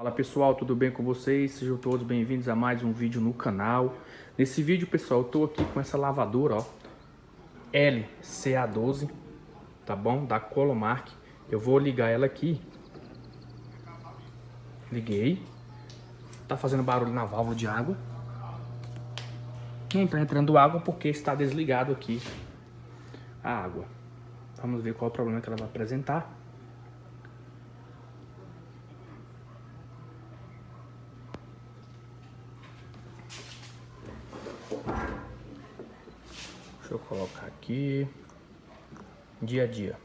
Fala pessoal, tudo bem com vocês? Sejam todos bem-vindos a mais um vídeo no canal. Nesse vídeo, pessoal, eu tô aqui com essa lavadora, ó, LCA12, tá bom? Da Colomark. Eu vou ligar ela aqui. Liguei. Tá fazendo barulho na válvula de água. Não tá entrando água porque está desligado aqui a água. Vamos ver qual é o problema que ela vai apresentar. Deixa eu colocar aqui. Dia a dia.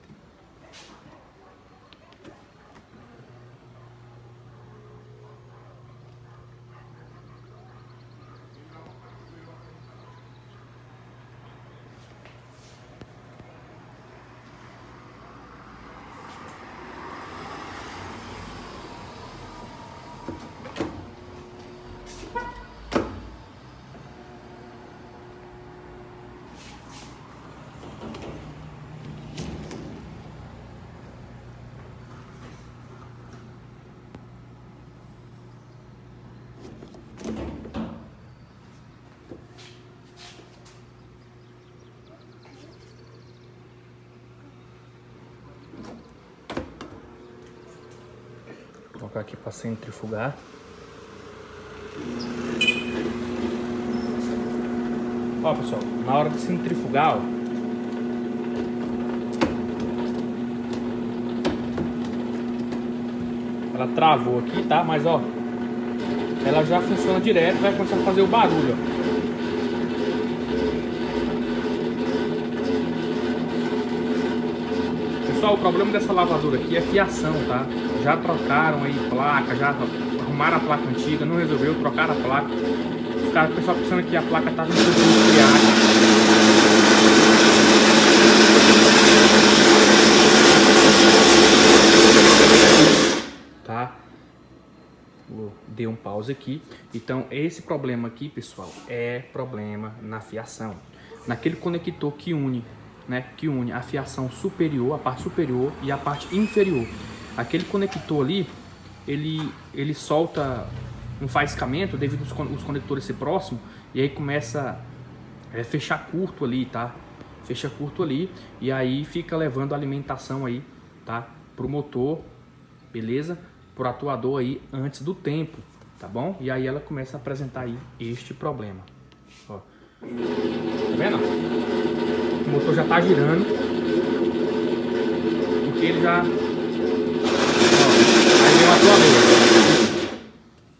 Vou colocar aqui para centrifugar. Ó, pessoal, na hora de centrifugar, ó, ela travou aqui, tá? Mas ó, ela já funciona direto, vai começar a fazer o barulho, ó. Pessoal, o problema dessa lavadora aqui é fiação, tá? Já trocaram aí placa, já arrumaram a placa antiga, não resolveu, trocaram a placa. Os caras, o pessoal pensando que a placa tava em tá? Dei um pause aqui. Então esse problema aqui, pessoal, é problema na fiação, naquele conector que une, né, que une a fiação superior, a parte superior e a parte inferior. Aquele conector ali, ele solta um faiscamento devido aos conectores ser próximos, e aí começa a fechar curto ali, tá? Fecha curto ali, e aí fica levando a alimentação aí, tá? Pro motor, beleza? Pro atuador aí antes do tempo, tá bom? E aí ela começa a apresentar aí este problema. Ó. Tá vendo? O motor já tá girando, porque ele já... Aí vem o atuador,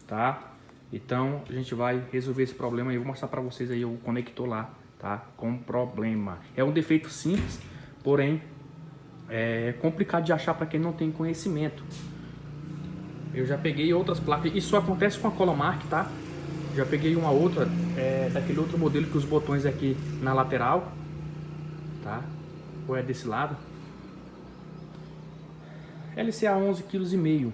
tá? Então a gente vai resolver esse problema aí. Eu vou mostrar pra vocês aí o conector lá, tá? Com problema. É um defeito simples, porém é complicado de achar para quem não tem conhecimento. Eu já peguei outras placas, isso acontece com a Colomark, tá? Já peguei uma outra, daquele outro modelo que os botões aqui na lateral, tá? Ou é desse lado. LCA 11,5 kg,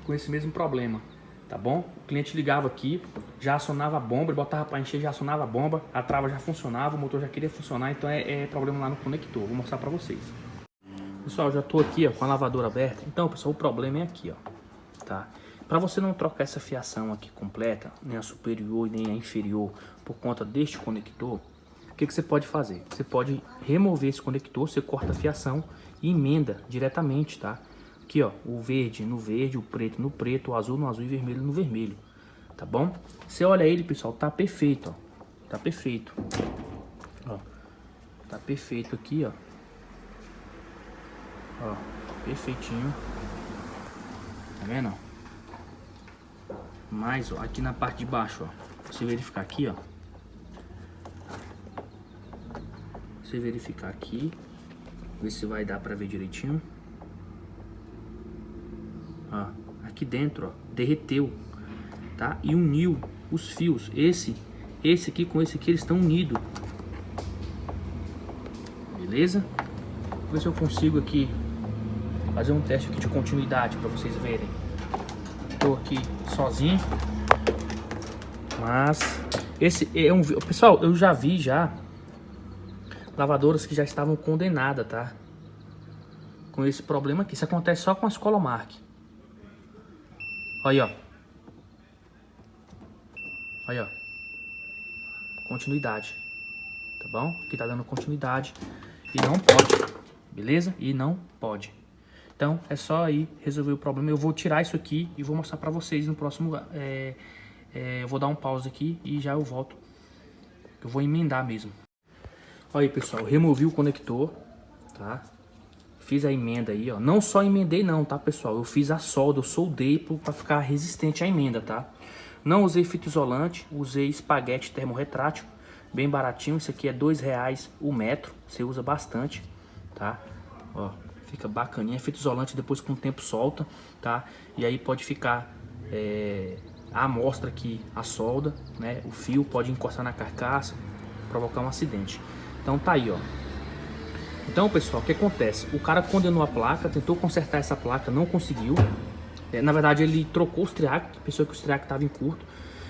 com esse mesmo problema, tá bom? O cliente ligava aqui, já acionava a bomba, ele botava para encher, já acionava a bomba, a trava já funcionava, o motor já queria funcionar, então é problema lá no conector. Vou mostrar para vocês. Pessoal, já tô aqui, ó, com a lavadora aberta. Então, pessoal, o problema é aqui, ó, tá? Para você não trocar essa fiação aqui completa, nem a superior nem a inferior, por conta deste conector, o que você pode fazer? Você pode remover esse conector, você corta a fiação e emenda diretamente, tá? Aqui, ó, o verde no verde, o preto no preto, o azul no azul e o vermelho no vermelho, tá bom? Você olha ele, pessoal, tá perfeito, ó, tá perfeito, ó, tá perfeito aqui, ó, ó, perfeitinho, tá vendo? Mas, ó, aqui na parte de baixo, ó, você verificar aqui, ó, você verificar aqui, ver se vai dar pra ver direitinho. Ó, aqui dentro, ó, derreteu, tá? E uniu os fios. Esse aqui com esse aqui, eles estão unidos. Beleza? Vou ver se eu consigo aqui fazer um teste aqui de continuidade para vocês verem. Tô aqui sozinho, mas esse é um... Pessoal, eu já vi lavadoras que já estavam condenadas, tá? Com esse problema aqui. Isso acontece só com as Colomark. Aí, ó. Aí, ó. Continuidade. Tá bom? Aqui tá dando continuidade. E não pode. Beleza? E não pode. Então, é só aí resolver o problema. Eu vou tirar isso aqui e vou mostrar pra vocês no próximo... eu vou dar um pause aqui e já eu volto. Eu vou emendar mesmo. Olha aí, pessoal. Removi o conector, tá? Fiz a emenda aí, ó. Não só emendei não, tá, pessoal? Eu fiz a solda, eu soldei pra ficar resistente à emenda, tá? Não usei fita isolante, usei espaguete termorretrátil, bem baratinho. Isso aqui é R$2 o metro, você usa bastante, tá? Ó, fica bacaninha. Fita isolante depois com o tempo solta, tá? E aí pode ficar a amostra aqui, a solda, né? O fio pode encostar na carcaça, provocar um acidente. Então tá aí, ó. Então, pessoal, o que acontece? O cara condenou a placa, tentou consertar essa placa, não conseguiu. Na verdade, ele trocou os triac, pensou que os triac estavam em curto.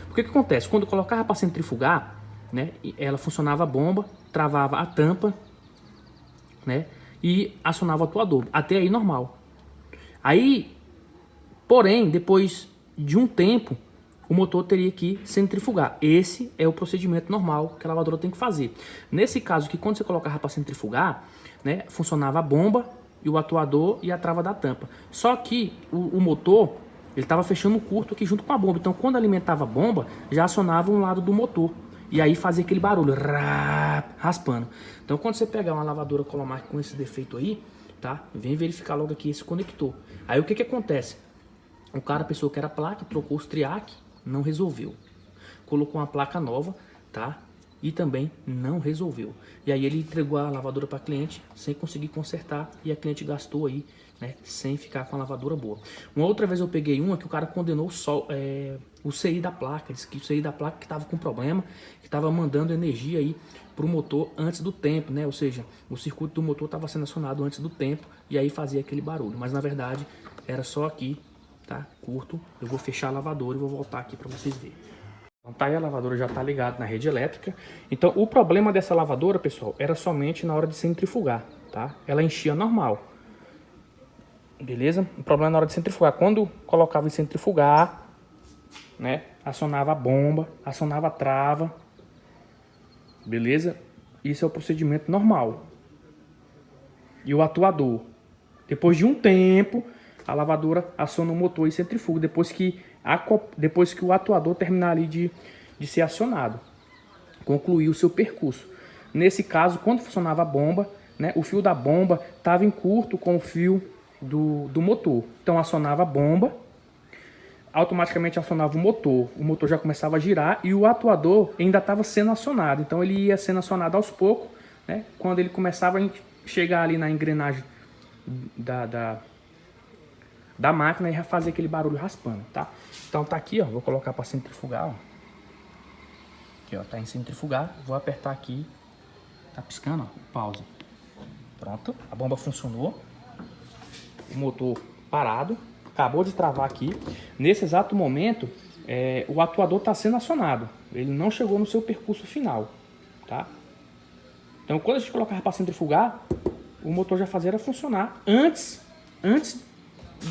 O que acontece? Quando colocava para centrifugar, né, ela funcionava a bomba, travava a tampa, né, e acionava o atuador. Até aí normal. Aí, porém, depois de um tempo, o motor teria que centrifugar. Esse é o procedimento normal que a lavadora tem que fazer. Nesse caso aqui, quando você colocava para centrifugar, né, funcionava a bomba e o atuador e a trava da tampa. Só que o motor, ele estava fechando um curto aqui junto com a bomba. Então, quando alimentava a bomba, já acionava um lado do motor. E aí fazia aquele barulho, raspando. Então, quando você pegar uma lavadora Colomark com esse defeito aí, tá? Vem verificar logo aqui esse conector. Aí o que acontece? O cara pensou que era placa, trocou os triac, não resolveu. Colocou uma placa nova, tá? E também não resolveu. E aí ele entregou a lavadora para a cliente sem conseguir consertar e a cliente gastou aí, né? Sem ficar com a lavadora boa. Uma outra vez eu peguei uma que o cara condenou o CI da placa. Disse que o CI da placa que estava com problema, que estava mandando energia aí para o motor antes do tempo, né? Ou seja, o circuito do motor estava sendo acionado antes do tempo e aí fazia aquele barulho. Mas na verdade era só aqui, tá? Curto. Eu vou fechar a lavadora e vou voltar aqui para vocês verem. Então tá aí, a lavadora já tá ligada na rede elétrica. Então o problema dessa lavadora, pessoal, era somente na hora de centrifugar, tá? Ela enchia normal. Beleza? O problema na hora de centrifugar. Quando colocava em centrifugar, né? Acionava a bomba, acionava a trava. Beleza? Isso é o procedimento normal. E o atuador. Depois de um tempo, a lavadora aciona o motor e centrifuga. Depois que o atuador terminar ali de ser acionado. Concluir o seu percurso. Nesse caso, quando funcionava a bomba, né, o fio da bomba estava em curto com o fio do motor. Então acionava a bomba, automaticamente acionava o motor já começava a girar e o atuador ainda estava sendo acionado. Então ele ia sendo acionado aos poucos, né, quando ele começava a chegar ali na engrenagem da máquina e ia fazer aquele barulho raspando, tá? Então tá aqui, ó, vou colocar para centrifugar, ó. Aqui, ó, tá em centrifugar, vou apertar aqui, tá piscando, ó, pausa. Pronto, a bomba funcionou, o motor parado, acabou de travar aqui. Nesse exato momento, o atuador está sendo acionado, ele não chegou no seu percurso final, tá? Então quando a gente colocava para centrifugar, o motor já fazia funcionar antes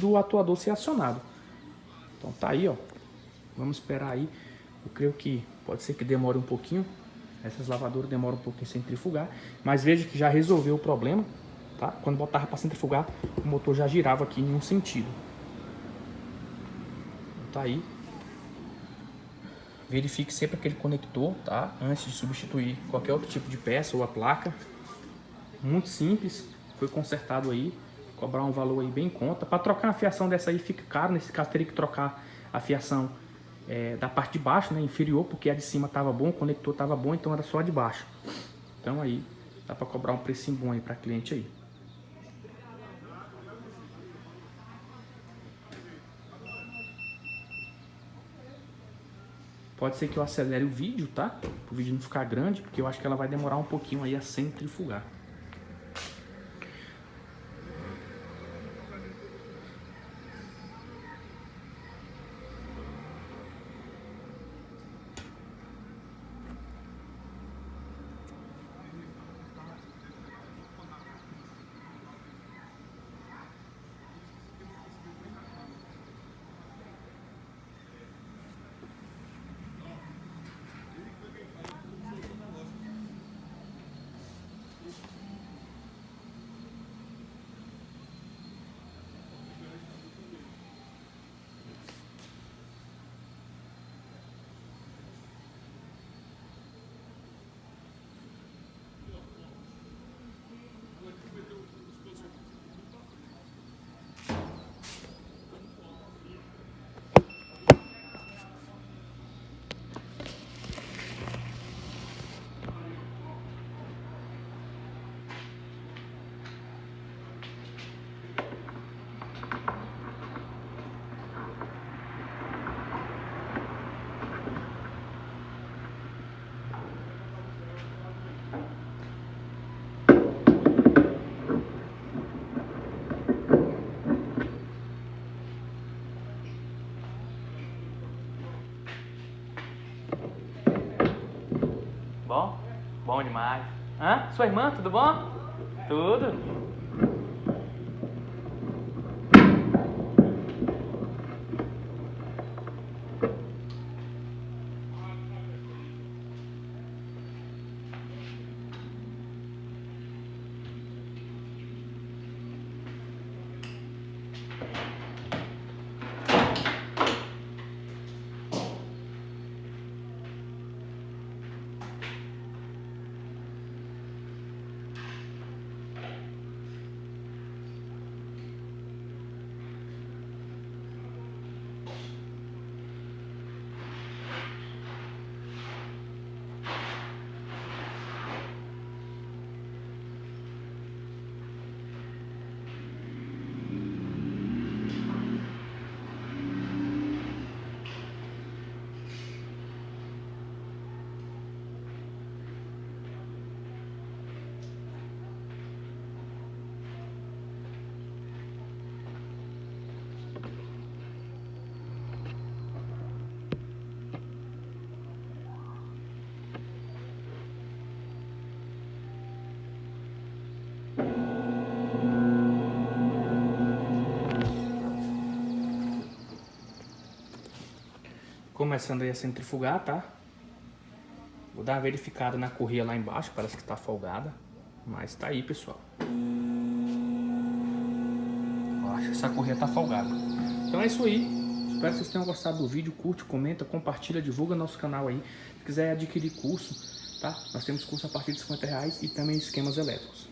do atuador ser acionado. Então tá aí, ó. Vamos esperar aí. Eu creio que pode ser que demore um pouquinho. Essas lavadoras demoram um pouquinho em centrifugar. Mas veja que já resolveu o problema, tá? Quando botava para centrifugar, o motor já girava aqui em um sentido. Então tá aí. Verifique sempre aquele conector, tá? Antes de substituir qualquer outro tipo de peça ou a placa. Muito simples. Foi consertado aí. Cobrar um valor aí bem em conta. Para trocar uma fiação dessa aí fica caro. Nesse caso teria que trocar a fiação da parte de baixo, né, inferior, porque a de cima estava bom, o conector estava bom, então era só a de baixo. Então aí dá para cobrar um precinho bom aí para cliente aí. Pode ser que eu acelere o vídeo, tá? Para o vídeo não ficar grande, porque eu acho que ela vai demorar um pouquinho aí a centrifugar. Bom? Bom demais. Hã? Sua irmã, tudo bom? Tudo. Começando aí a centrifugar, tá? Vou dar uma verificada na correia lá embaixo, parece que tá folgada. Mas tá aí, pessoal. Eu acho que essa correia tá folgada. Então é isso aí. Espero que vocês tenham gostado do vídeo. Curte, comenta, compartilha, divulga nosso canal aí. Se quiser adquirir curso, tá? Nós temos curso a partir de R$50 e também esquemas elétricos.